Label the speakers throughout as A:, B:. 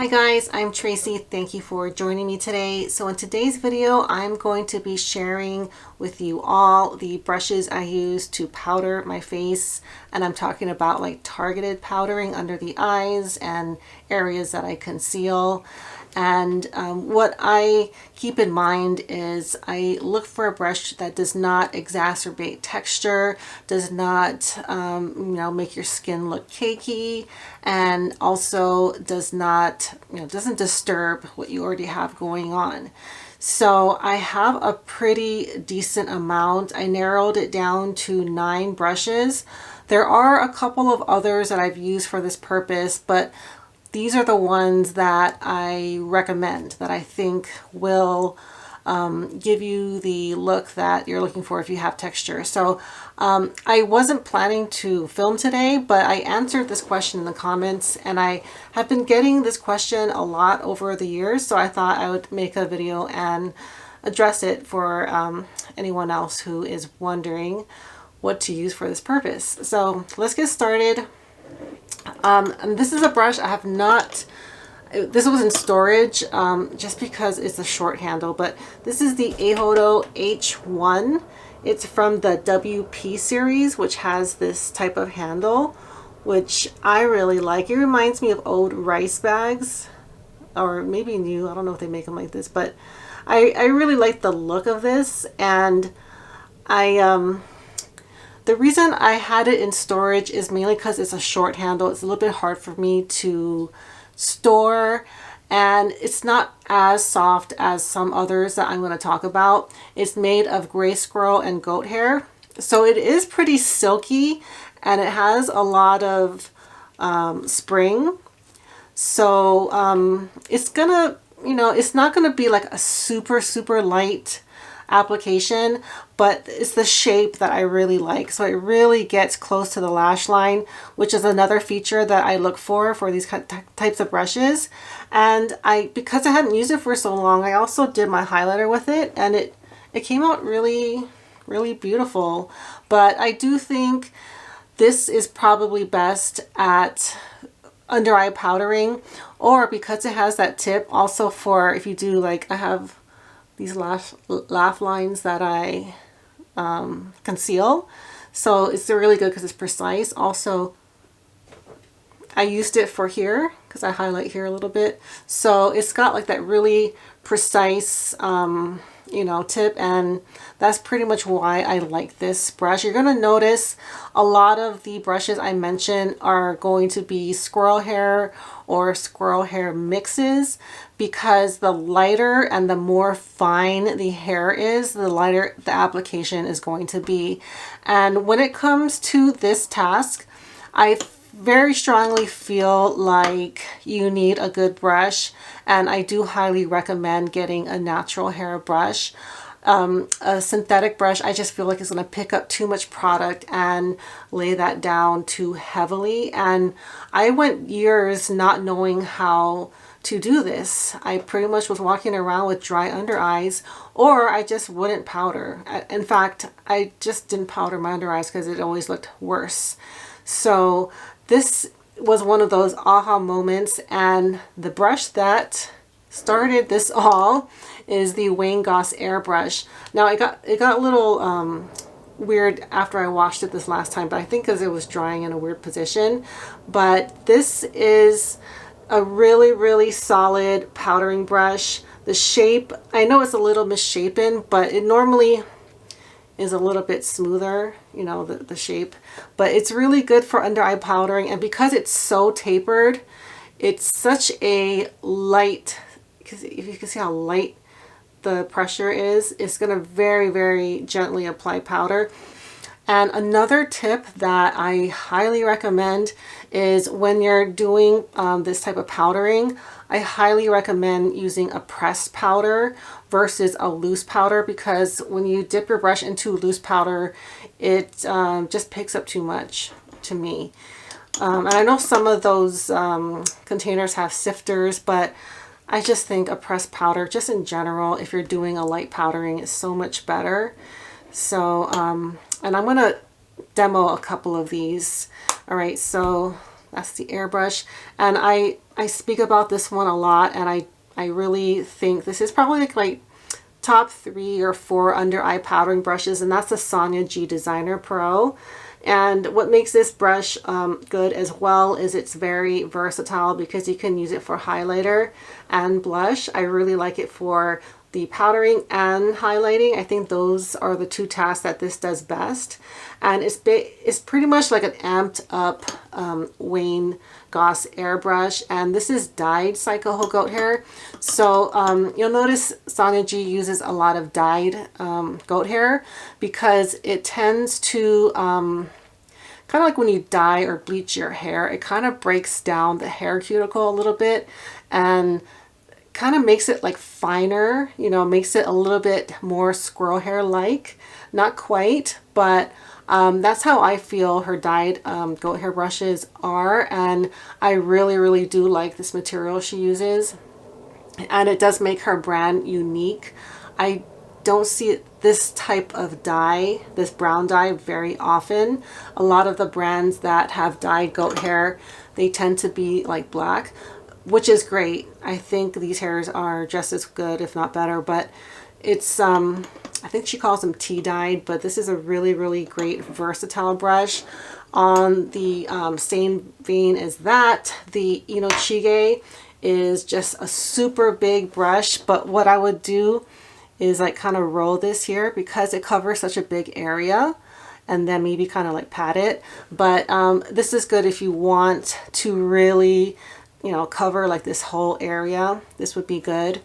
A: Hi guys, I'm Tracy. Thank you for joining me today. So in today's video, I'm going to be sharing with you all the brushes I use to powder my face. And I'm talking about like targeted powdering under the eyes and areas that I conceal. And what I keep in mind is I look for a brush that does not exacerbate texture, does not make your skin look cakey, and also does not, doesn't disturb what you already have going on. So I have a pretty decent amount. I narrowed it down to 9 brushes. There are a couple of others that I've used for this purpose, but these are the ones that I recommend, that I think will give you the look that you're looking for if you have texture. So I wasn't planning to film today, but I answered this question in the comments, and I have been getting this question a lot over the years, so I thought I would make a video and address it for anyone else who is wondering what to use for this purpose. So let's get started. And this is a brush I have not, this was in storage just because it's a short handle, but this is the Eihodo H-1. It's from the WP series, which has this type of handle, which I really like. It reminds me of old rice bags, or maybe new. I don't know if they make them like this, but I really like the look of this. And the reason I had it in storage is mainly because it's a short handle. It's a little bit hard for me to store, and it's not as soft as some others that I'm going to talk about. It's made of gray squirrel and goat hair, so it is pretty silky, and it has a lot of spring. So it's gonna, it's not gonna be like a super light application, but it's the shape that I really like. So it really gets close to the lash line, which is another feature that I look for these types of brushes. And because I hadn't used it for so long, I also did my highlighter with it, and it came out really beautiful. But I do think this is probably best at under eye powdering, or because it has that tip also for if you do, like, I have these laugh lines that I conceal. So it's really good because it's precise. Also, I used it for here because I highlight here a little bit. So it's got like that really precise, tip, and that's pretty much why I like this brush. You're going to notice a lot of the brushes I mentioned are going to be squirrel hair or squirrel hair mixes, because the lighter and the more fine the hair is, the lighter the application is going to be. And when it comes to this task, I very strongly feel like you need a good brush, and I do highly recommend getting a natural hair brush. A synthetic brush, I just feel like it's going to pick up too much product and lay that down too heavily. And I went years not knowing how to do this. I pretty much was walking around with dry under eyes, or I just wouldn't powder. In fact, I just didn't powder my under eyes because it always looked worse. So this was one of those aha moments, and the brush that started this all is the Goss Airbrush. Now it got a little weird after I washed it this last time, but I think because it was drying in a weird position. But this is a really solid powdering brush. The shape, I know it's a little misshapen, but it normally is a little bit smoother, the shape, but it's really good for under eye powdering. And because it's so tapered, it's such a light, because if you can see how light the pressure is, it's going to very gently apply powder. And another tip that I highly recommend is when you're doing this type of powdering, I highly recommend using a pressed powder versus a loose powder, because when you dip your brush into loose powder, it just picks up too much to me. And I know some of those containers have sifters, but I just think a pressed powder, just in general, if you're doing a light powdering, is so much better. So, and I'm going to demo a couple of these. All right, so That's the Airbrush. And I speak about this one a lot, and I really think this is probably like top 3 or 4 under eye powdering brushes, and that's the Sonia G Designer Pro. And what makes this brush good as well is it's very versatile because you can use it for highlighter and blush. I really like it for the powdering and highlighting. I think those are the 2 tasks that this does best. And it's pretty much like an amped up Wayne Goss airbrush, and this is dyed Psycho goat hair. So you'll notice Sonia G uses a lot of dyed goat hair because it tends to kind of like when you dye or bleach your hair, it kind of breaks down the hair cuticle a little bit and kind of makes it like finer, you know, makes it a little bit more squirrel hair like. Not quite, but that's how I feel her dyed goat hair brushes are, and I really do like this material she uses, and it does make her brand unique. I don't see this type of dye, this brown dye, very often. A lot of the brands that have dyed goat hair, they tend to be like black, which is great. I think these hairs are just as good, if not better, but it's I think she calls them tea dyed, but this is a really great versatile brush. On the same vein as that, the Inochige is just a super big brush, but what I would do is like kind of roll this here because it covers such a big area, and then maybe kind of like pat it. But this is good if you want to really, you know, cover like this whole area. This would be good.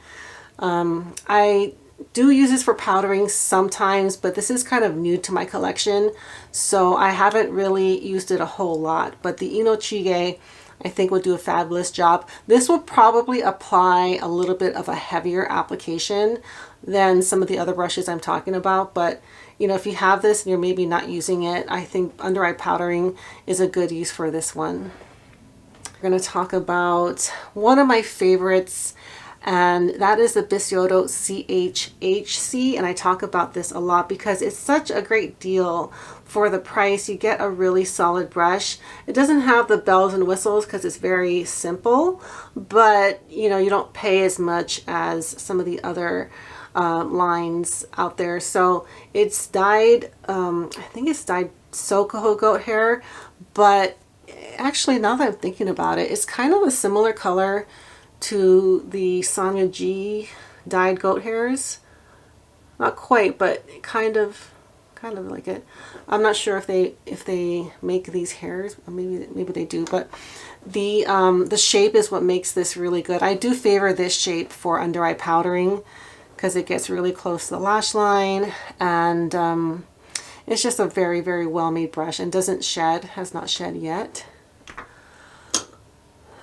A: I do use this for powdering sometimes, but this is kind of new to my collection, so I haven't really used it a whole lot. But the Inochige, I think, will do a fabulous job. This will probably apply a little bit of a heavier application than some of the other brushes I'm talking about, but you know, if you have this and you're maybe not using it, I think under eye powdering is a good use for this one. We're going to talk about one of my favorites, and that is the Beautylish CHHC, and I talk about this a lot because it's such a great deal for the price. You get a really solid brush. It doesn't have the bells and whistles because it's very simple, but you know, you don't pay as much as some of the other lines out there. So it's dyed, I think it's dyed Chikuhodo goat hair, but actually now that I'm thinking about it, it's kind of a similar color to the Sonia G dyed goat hairs. Not quite, but kind of like it. I'm not sure if they make these hairs. Maybe they do, but the shape is what makes this really good. I do favor this shape for under eye powdering because it gets really close to the lash line, and it's just a very well made brush and doesn't shed, has not shed yet.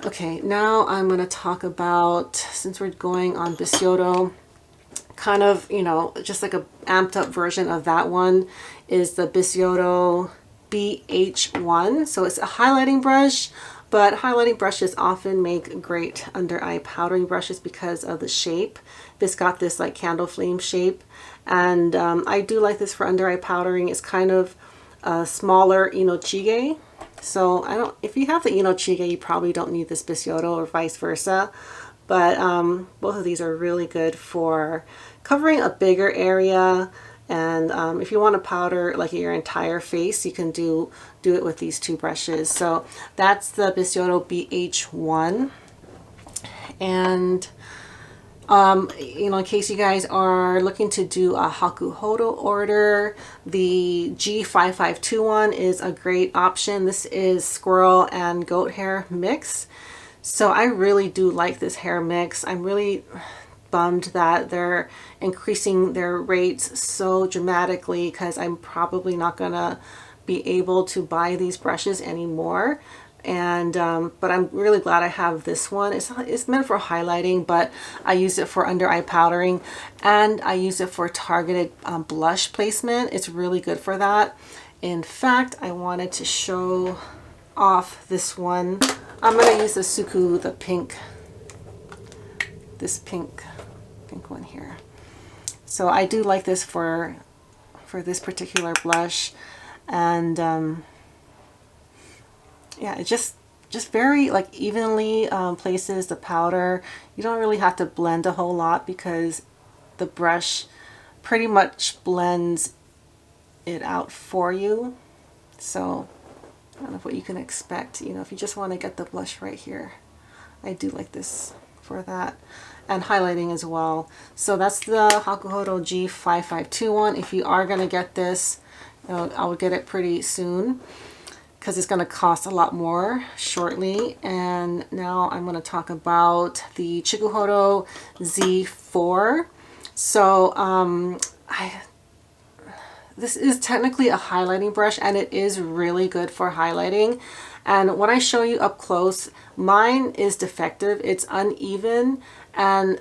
A: Okay, now I'm going to talk about, since we're going on Beautylish, kind of, you know, just like a amped up version of that one is the Beautylish BH1. So it's a highlighting brush, but highlighting brushes often make great under eye powdering brushes because of the shape. This got this like candle flame shape, and I do like this for under eye powdering. It's kind of a smaller Inochige. So if you have the Inochige, you probably don't need this Beautylish, or vice versa. But both of these are really good for covering a bigger area. And if you want to powder like your entire face, you can do it with these 2 brushes. So that's the Beautylish BH1. And you know, in case you guys are looking to do a Hakuhodo order, the G5521 is a great option. This is squirrel and goat hair mix. So I really do like this hair mix. I'm really bummed that they're increasing their rates so dramatically because I'm probably not gonna be able to buy these brushes anymore. And but I'm really glad I have this one. It's meant for highlighting, but I use it for under eye powdering, and I use it for targeted blush placement. It's really good for that. In fact, I wanted to show off this one. I'm gonna use the Suku, the pink, this pink one here. So I do like this for this particular blush, and yeah, it just just very like evenly places the powder. You don't really have to blend a whole lot because the brush pretty much blends it out for you. So I don't know what you can expect, you know, if you just want to get the blush right here. I do like this for that. And highlighting as well. So that's the Hakuhodo G5521. If you are going to get this, you know, I will get it pretty soon because it's going to cost a lot more shortly. And now I'm going to talk about the Chikuhodo Z4. So this is technically a highlighting brush and it is really good for highlighting. And when I show you up close, mine is defective. It's uneven and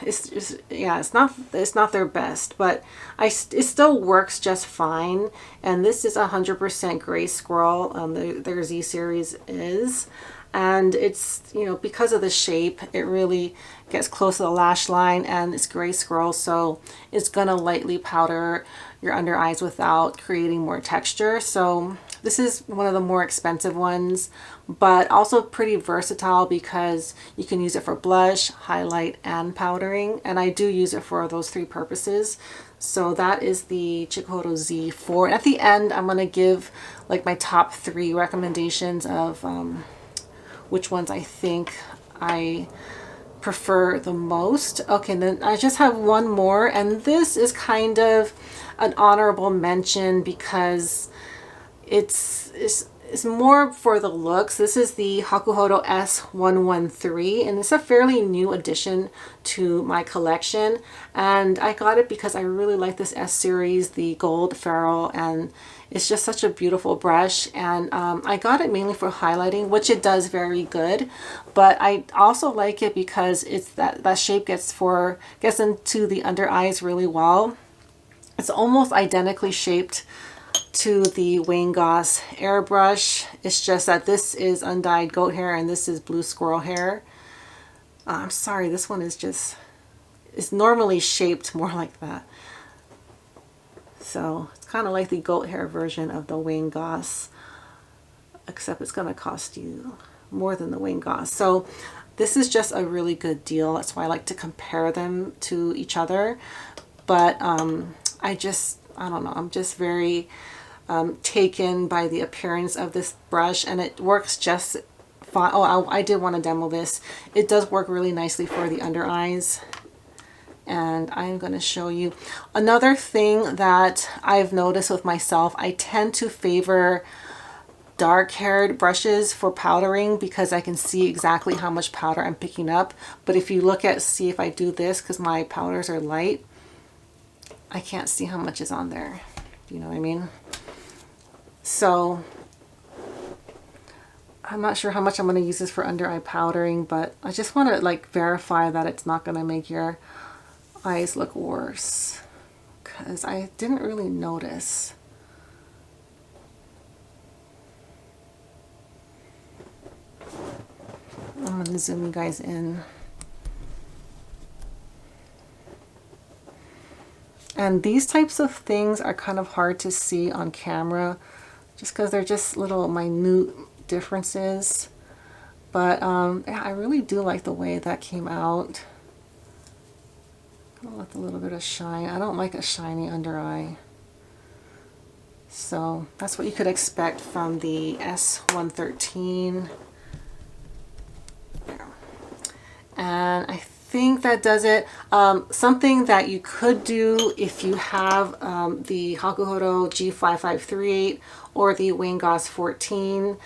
A: it's not their best, but it still works just fine. And this is 100% gray squirrel. Their Z series is, and it's, you know, because of the shape, it really gets close to the lash line, and it's gray squirrel, so it's gonna lightly powder your under eyes without creating more texture. So this is one of the more expensive ones, but also pretty versatile because you can use it for blush, highlight, and powdering. And I do use it for those three purposes. So that is the Chikuhodo Z4. And at the end, I'm going to give like my top 3 recommendations of which ones I think I prefer the most. Okay, and then I just have one more, and this is kind of an honorable mention because it's more for the looks. This is the Hakuhodo S113, and it's a fairly new addition to my collection, and I got it because I really like this S series, the gold ferrule, and it's just such a beautiful brush. And I got it mainly for highlighting, which it does very good, but I also like it because it's that shape gets into the under eyes really well. It's almost identically shaped to the Goss airbrush. It's just that this is undyed goat hair and this is blue squirrel hair. I'm sorry, this one is it's normally shaped more like that. So it's kind of like the goat hair version of the Goss, except it's going to cost you more than the Goss. So this is just a really good deal. That's why I like to compare them to each other. But I don't know, I'm just very taken by the appearance of this brush, and it works just fine. Oh, I did want to demo this. It does work really nicely for the under eyes, and I'm going to show you another thing that I've noticed with myself. I tend to favor dark-haired brushes for powdering because I can see exactly how much powder I'm picking up. But if you see if I do this, because my powders are light, I can't see how much is on there. You know what I mean? So I'm not sure how much I'm going to use this for under eye powdering, but I just want to like verify that it's not going to make your eyes look worse, because I didn't really notice. I'm going to zoom you guys in. And these types of things are kind of hard to see on camera just because they're just little minute differences. But yeah, I really do like the way that came out. With a little bit of shine. I don't like a shiny under eye. So that's what you could expect from the S113. And I think that does it. Something that you could do if you have the Hakuhodo G5538 or the Goss 14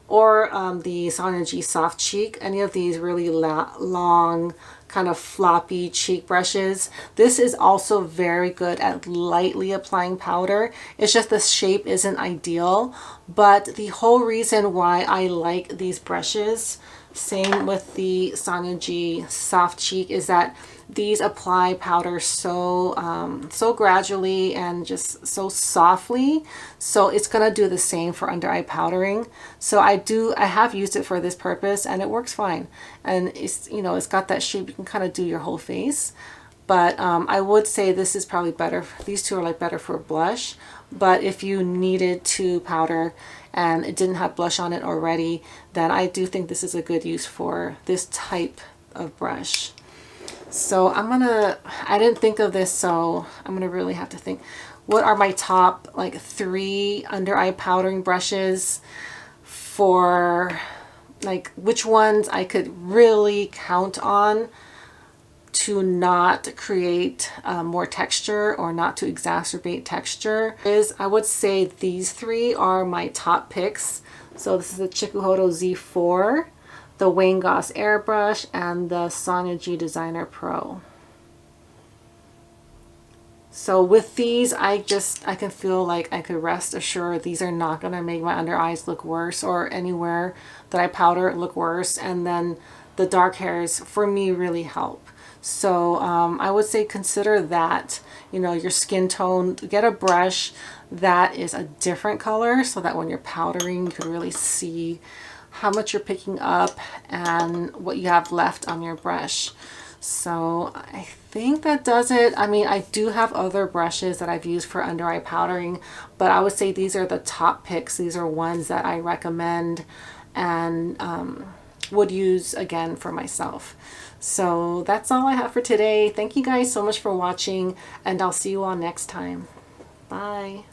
A: or the Sonia G Soft Cheek, any of these really long kind of floppy cheek brushes. This is also very good at lightly applying powder. It's just the shape isn't ideal, but the whole reason why I like these brushes, same with the Sonia G Soft Cheek, is that these apply powder so gradually and just so softly, so it's gonna do the same for under eye powdering. So I have used it for this purpose and it works fine, and it's, you know, it's got that shape you can kind of do your whole face. But I would say this is probably better. These two are like better for blush, but if you needed to powder and it didn't have blush on it already, then I do think this is a good use for this type of brush. So I didn't think of this, so I'm gonna really have to think, what are my top like 3 under eye powdering brushes for like which ones I could really count on to not create more texture or not to exacerbate texture. I would say these 3 are my top picks. So this is the Chikuhodo Z4, the Goss Airbrush, and the Sonia G Designer Pro. So with these, I can feel like I could rest assured these are not going to make my under eyes look worse or anywhere that I powder look worse. And then the dark hairs for me really help. So I would say consider that, you know, your skin tone, get a brush that is a different color so that when you're powdering, you can really see how much you're picking up and what you have left on your brush. So I think that does it. I mean, I do have other brushes that I've used for under eye powdering, but I would say these are the top picks. These are ones that I recommend and would use again for myself. So that's all I have for today. Thank you guys so much for watching, and I'll see you all next time. Bye.